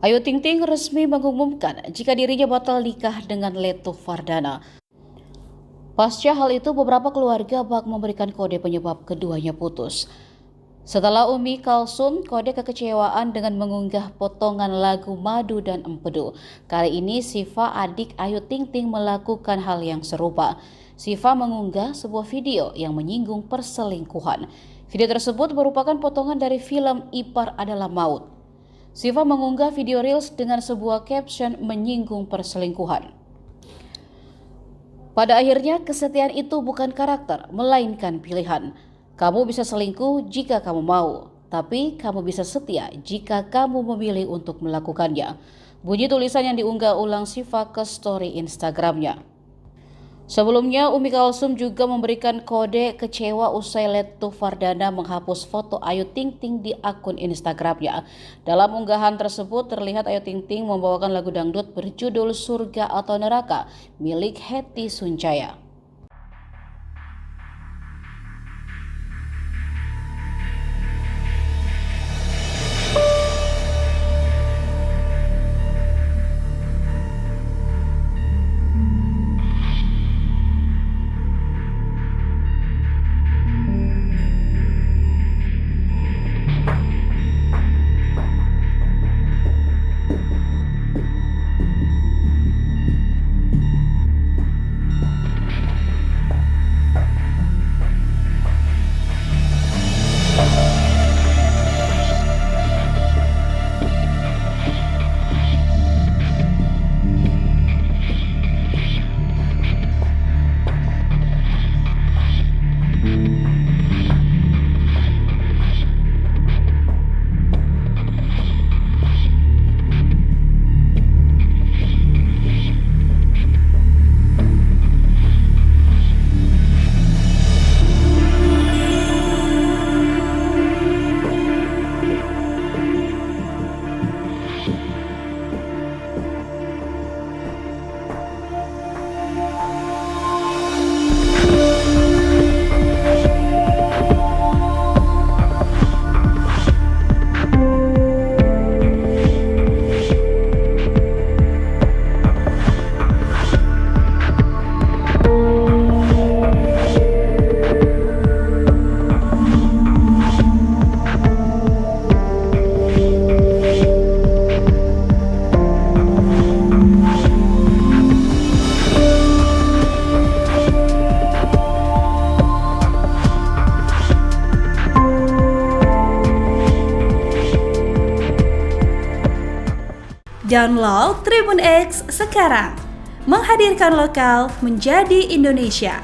Ayu Ting Ting resmi mengumumkan jika dirinya batal nikah dengan Leto Fardana. Pasca hal itu, beberapa keluarga bak memberikan kode penyebab keduanya putus. Setelah Umi Kalsum kode kekecewaan dengan mengunggah potongan lagu Madu dan Empedu. Kali ini Syifa, adik Ayu Ting Ting, melakukan hal yang serupa. Syifa mengunggah sebuah video yang menyinggung perselingkuhan. Video tersebut merupakan potongan dari film Ipar Adalah Maut. Syifa mengunggah video reels dengan sebuah caption menyinggung perselingkuhan. Pada akhirnya, kesetiaan itu bukan karakter, melainkan pilihan. Kamu bisa selingkuh jika kamu mau, tapi kamu bisa setia jika kamu memilih untuk melakukannya. Bunyi tulisan yang diunggah ulang Syifa ke story Instagramnya. Sebelumnya, Umi Kalsum juga memberikan kode kecewa usai Leto Fardana menghapus foto Ayu Ting Ting di akun Instagramnya. Dalam unggahan tersebut terlihat Ayu Ting Ting membawakan lagu dangdut berjudul Surga atau Neraka milik Hetty Suncaya. Download Tribun X sekarang, menghadirkan lokal menjadi Indonesia.